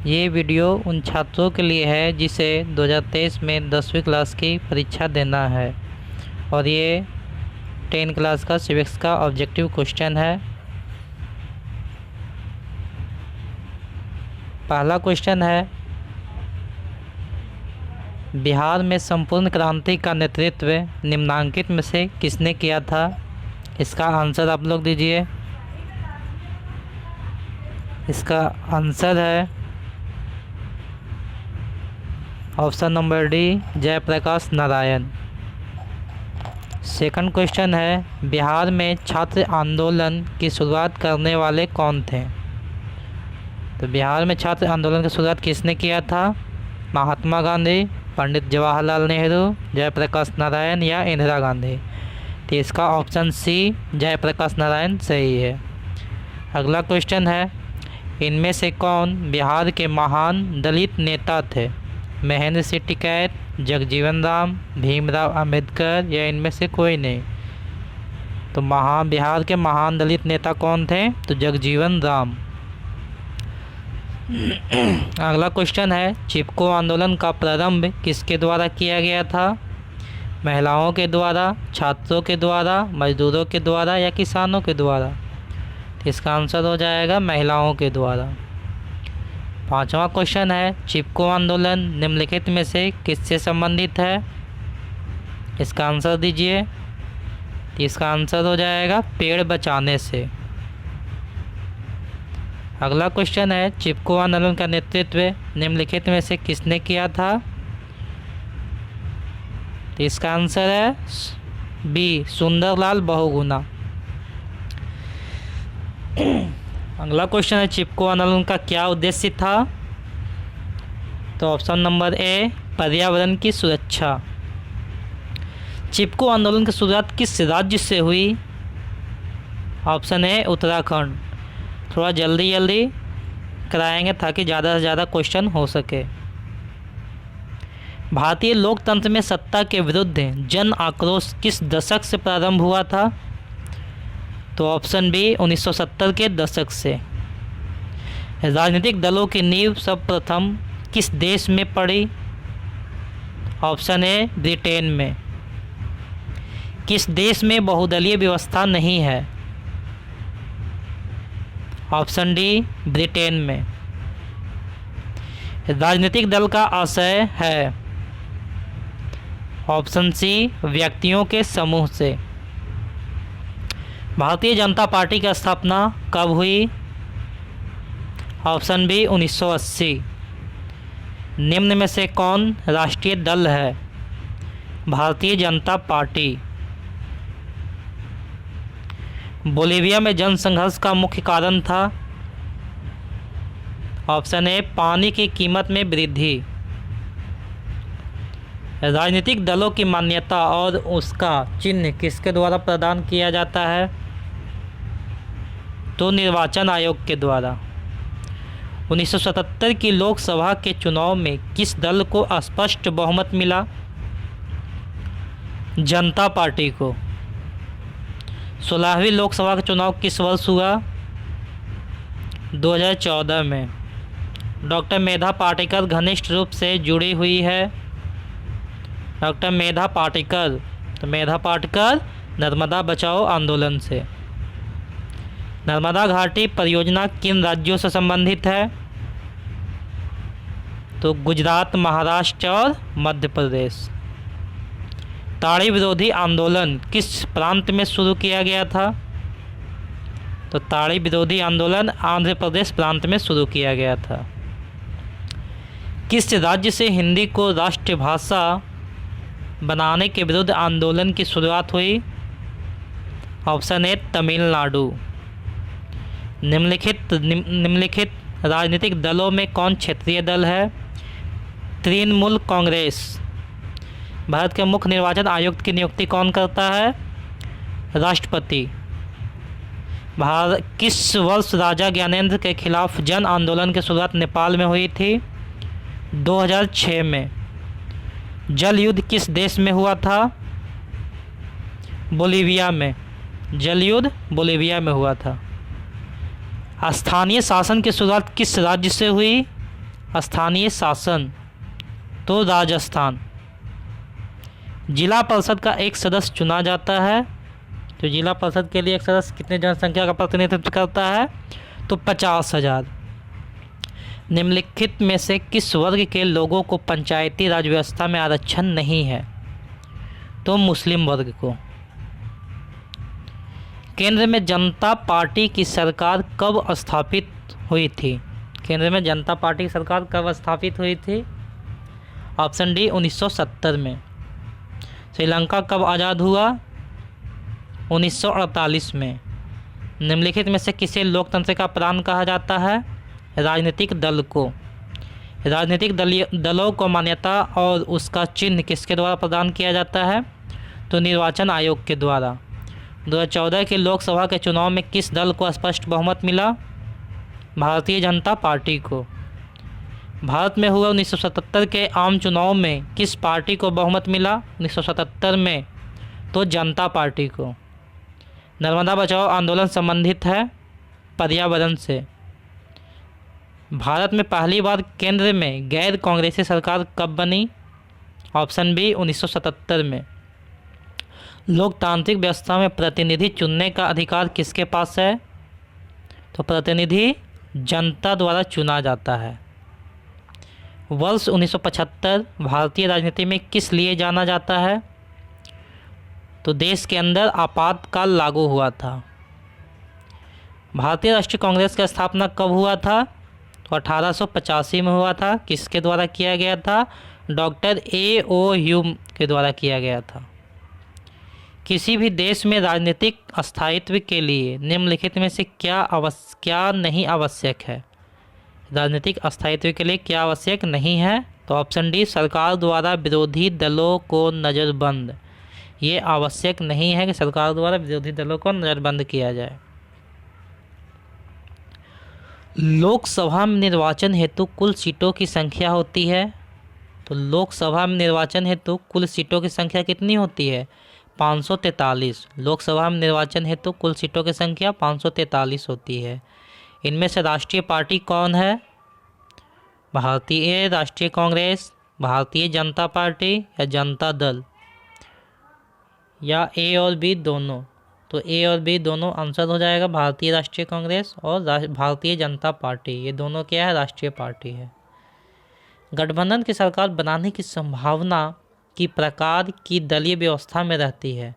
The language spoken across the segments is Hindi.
ये वीडियो उन छात्रों के लिए है जिसे 2023 में 10वीं क्लास की परीक्षा देना है और ये 10 क्लास का सिविक्स का ऑब्जेक्टिव क्वेश्चन है। पहला क्वेश्चन है, बिहार में संपूर्ण क्रांति का नेतृत्व निम्नांकित में से किसने किया था? इसका आंसर आप लोग दीजिए। इसका आंसर है option number D, Jayaprakash Narayan. Second question है, बिहार में छात्र आंदोलन की शुरुआत करने वाले कौन थे? तो बिहार में छात्र आंदोलन की शुरुआत किसने किया था? महात्मा गांधी, पंडित जवाहरलाल नेहरू, जयप्रकाश नारायण या इंदिरा गांधी? तो इसका ऑप्शन सी, जयप्रकाश नारायण सही है। अगला क्वेश्चन है, इनमें से कौन बिहार के महान दलित नेता थे? महेंद्र सिंह टिकैत, जगजीवन राम, भीमराव अंबेडकर या इनमें से कोई नहीं? तो बिहार के महान दलित नेता कौन थे? तो जगजीवन राम। अगला क्वेश्चन है, चिपको आंदोलन का प्रारंभ किसके द्वारा किया गया था? महिलाओं के द्वारा, छात्रों के द्वारा, मजदूरों के द्वारा या किसानों के द्वारा? तो इसका आंसर हो जाएगा महिलाओं के द्वारा। पांचवा क्वेश्चन है, चिपको आंदोलन निम्नलिखित में से किससे संबंधित है? इसका आंसर दीजिए। तो इसका आंसर हो जाएगा पेड़ बचाने से। अगला क्वेश्चन है, चिपको आंदोलन का नेतृत्व निम्नलिखित में से किसने किया था? तो इसका आंसर है बी, सुंदरलाल बहुगुणा। अगला क्वेश्चन है, चिपको आंदोलन का क्या उद्देश्य था? तो ऑप्शन नंबर ए, पर्यावरण की सुरक्षा। चिपको आंदोलन की शुरुआत किस राज्य से हुई? Option A, Uttarakhand. थोड़ा जल्दी कराएंगे ताकि ज़्यादा से ज़्यादा क्वेश्चन हो सके। भारतीय लोकतंत्र में सत्ता के विरुद्ध जन आक्रोश किस दशक से प्रारंभ हुआ था? तो ऑप्शन बी, 1970 के दशक से। राजनीतिक दलों की नींव सर्वप्रथम किस देश में पड़ी? ऑप्शन ए, ब्रिटेन में। किस देश में बहुदलीय व्यवस्था नहीं है? ऑप्शन डी, ब्रिटेन में। राजनीतिक दल का आशय है? ऑप्शन सी, व्यक्तियों के समूह से। भारतीय जनता पार्टी की स्थापना कब हुई? Option B, 1980। निम्न में से कौन राष्ट्रीय दल है? भारतीय जनता पार्टी। बोलीविया में जनसंघर्ष का मुख्य कारण था? ऑप्शन ए, पानी की कीमत में वृद्धि। राजनीतिक दलों की मान्यता और उसका चिन्ह किसके द्वारा प्रदान किया जाता है? तो निर्वाचन आयोग के द्वारा। 1977 की लोकसभा के चुनाव में किस दल को स्पष्ट बहुमत मिला? जनता पार्टी को। 16वीं लोकसभा का चुनाव किस वर्ष हुआ? 2014 में। डॉक्टर मेधा पाटेकर घनिष्ठ रूप से जुड़ी हुई है? डॉक्टर मेधा पाटेकर, तो मेधा पाटेकर नर्मदा बचाओ आंदोलन से। नर्मदा घाटी परियोजना किन राज्यों से संबंधित है? तो गुजरात, महाराष्ट्र और मध्य प्रदेश। ताड़ी विरोधी आंदोलन किस प्रांत में शुरू किया गया था? तो ताड़ी विरोधी आंदोलन आंध्र प्रदेश प्रांत में शुरू किया गया था। किस राज्य से हिंदी को राष्ट्रभाषा बनाने के विरुद्ध आंदोलन की शुरुआत हुई? Option A, Tamil Nadu. निम्नलिखित राजनीतिक दलों में कौन क्षेत्रीय दल है? तृणमूल कांग्रेस। भारत के मुख्य निर्वाचन आयुक्त की नियुक्ति कौन करता है? राष्ट्रपति। किस वर्ष राजा ज्ञानेंद्र के खिलाफ जन आंदोलन की शुरुआत नेपाल में हुई थी? 2006 में। जल युद्ध किस देश में हुआ था? बोलीविया में। जल युद्ध बोलीविया में हुआ था। स्थानीय शासन की शुरुआत किस राज्य से हुई? स्थानीय शासन तो राजस्थान। जिला परिषद का एक सदस्य चुना जाता है, तो जिला परिषद के लिए एक सदस्य कितने जनसंख्या का प्रतिनिधित्व करता है, तो 50,000। निम्नलिखित में से किस वर्ग के लोगों को पंचायती राज व्यवस्था में आरक्षण नहीं है, तो मुस्लिम वर्ग को। केंद्र में जनता पार्टी की सरकार कब स्थापित हुई थी? केंद्र में जनता पार्टी की सरकार कब स्थापित हुई थी? ऑप्शन डी 1970 में। श्रीलंका कब आज़ाद हुआ? 1948 में। निम्नलिखित में से किसे लोकतंत्र का प्राण कहा जाता है? राजनीतिक दल को। राजनीतिक दलों को मान्यता और उसका चिन्ह किसके द्वारा प्रदान किया जाता है? तो निर्वाचन आयोग के द्वारा। 2014 के लोकसभा के चुनाव में किस दल को स्पष्ट बहुमत मिला? भारतीय जनता पार्टी को। भारत में हुए 1977 के आम चुनाव में किस पार्टी को बहुमत मिला 1977 में? तो जनता पार्टी को। नर्मदा बचाओ आंदोलन संबंधित है पर्यावरण से। भारत में पहली बार केंद्र में गैर कांग्रेसी सरकार कब बनी? ऑप्शन बी 1977 में। लोकतांत्रिक व्यवस्था में प्रतिनिधि चुनने का अधिकार किसके पास है? तो प्रतिनिधि जनता द्वारा चुना जाता है। वर्ष 1975 भारतीय राजनीति में किस लिए जाना जाता है? तो देश के अंदर आपातकाल लागू हुआ था। भारतीय राष्ट्रीय कांग्रेस का स्थापना कब हुआ था? तो 1885 में हुआ था। किसके द्वारा किया गया था? Doctor A.O.. ह्यूम के द्वारा किया गया था। किसी भी देश में राजनीतिक स्थायित्व के लिए निम्नलिखित में से क्या नहीं आवश्यक है? राजनीतिक स्थायित्व के लिए क्या आवश्यक नहीं है? तो ऑप्शन डी सरकार द्वारा विरोधी दलों को नज़रबंद। ये आवश्यक नहीं है कि सरकार द्वारा विरोधी दलों को नज़रबंद किया जाए। लोकसभा में निर्वाचन हेतु कुल सीटों की संख्या होती है, तो लोकसभा में निर्वाचन हेतु कुल सीटों की संख्या कितनी होती है? 543। लोकसभा में निर्वाचन हेतु कुल सीटों की संख्या 543 होती है। इनमें से राष्ट्रीय पार्टी कौन है? भारतीय राष्ट्रीय कांग्रेस, भारतीय जनता पार्टी या जनता दल, या ए और बी दोनों? तो ए और बी दोनों आंसर हो जाएगा। भारतीय राष्ट्रीय कांग्रेस और भारतीय जनता पार्टी, ये दोनों क्या है? राष्ट्रीय पार्टी है। गठबंधन की सरकार बनाने की संभावना की प्रकार की दलीय व्यवस्था में रहती है,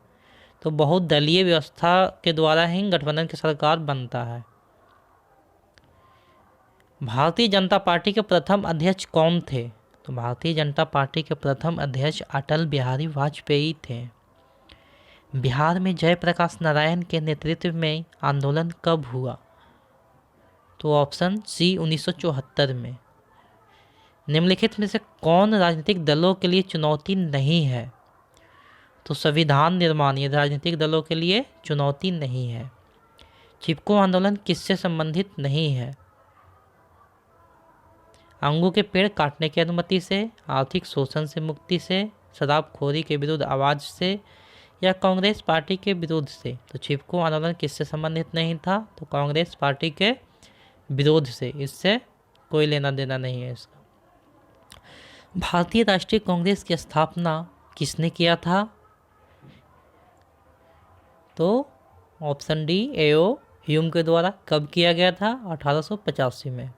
तो बहुदलीय व्यवस्था के द्वारा ही गठबंधन की सरकार बनता है। भारतीय जनता पार्टी के प्रथम अध्यक्ष कौन थे? तो भारतीय जनता पार्टी के प्रथम अध्यक्ष अटल बिहारी वाजपेयी थे। बिहार में जयप्रकाश नारायण के नेतृत्व में आंदोलन कब हुआ? तो ऑप्शन सी 1974 में। निम्नलिखित में से कौन राजनीतिक दलों के लिए चुनौती नहीं है? तो संविधान निर्माण ये राजनीतिक दलों के लिए चुनौती नहीं है। चिपको आंदोलन किससे संबंधित नहीं है? अंगूर के पेड़ काटने की अनुमति से, आर्थिक शोषण से मुक्ति से, शराबखोरी के विरुद्ध आवाज़ से, या कांग्रेस पार्टी के विरोध से? तो चिपको आंदोलन किससे संबंधित नहीं था? तो कांग्रेस पार्टी के विरोध से। इससे कोई लेना देना नहीं है इसका। भारतीय राष्ट्रीय कांग्रेस की स्थापना किसने किया था? तो ऑप्शन डी ए.ओ. ह्यूम के द्वारा। कब किया गया था? 1885 में।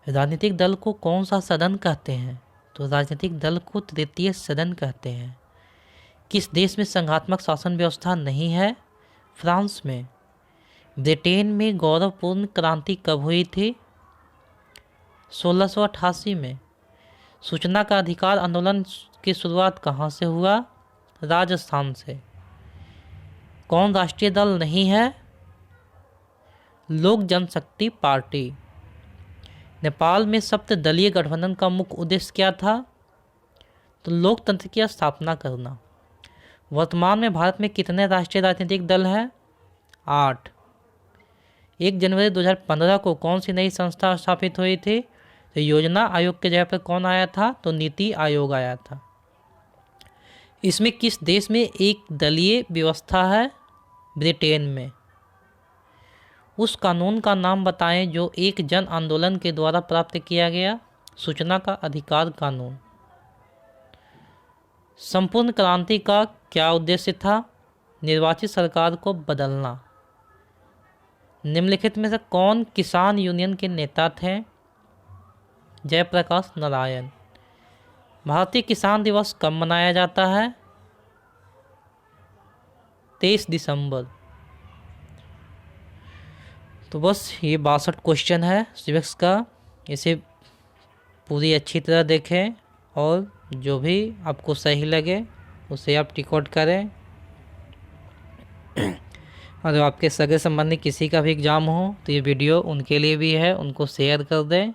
राजनीतिक दल को कौन सा सदन कहते हैं? तो राजनीतिक दल को तृतीय सदन कहते हैं। किस देश में संघात्मक शासन व्यवस्था नहीं है? फ्रांस में। ब्रिटेन में गौरवपूर्ण क्रांति कब हुई थी? 1688 में। सूचना का अधिकार आंदोलन की शुरुआत कहाँ से हुआ? राजस्थान से। कौन राष्ट्रीय दल नहीं है? लोक जनशक्ति पार्टी। नेपाल में सप्तदलीय गठबंधन का मुख्य उद्देश्य क्या था? तो लोकतंत्र की स्थापना करना। वर्तमान में भारत में कितने राष्ट्रीय राजनीतिक दल हैं? 8। 1 जनवरी 2015 को कौन सी नई संस्था स्थापित हुई थी? तो योजना आयोग के जगह पर कौन आया था? तो नीति आयोग आया था। इसमें किस देश में एक दलीय व्यवस्था है? ब्रिटेन में। उस कानून का नाम बताएं जो एक जन आंदोलन के द्वारा प्राप्त किया गया। सूचना का अधिकार कानून। संपूर्ण क्रांति का क्या उद्देश्य था? निर्वाचित सरकार को बदलना। निम्नलिखित में से कौन किसान यूनियन के नेता थे? जयप्रकाश नारायण। भारतीय किसान दिवस कब मनाया जाता है? 23 दिसंबर। तो बस ये 62 क्वेश्चन है सिविक्स का। इसे पूरी अच्छी तरह देखें और जो भी आपको सही लगे उसे आप टिक आउट करें। और जो आपके सगे संबंधी किसी का भी एग्ज़ाम हो तो ये वीडियो उनके लिए भी है, उनको शेयर कर दें।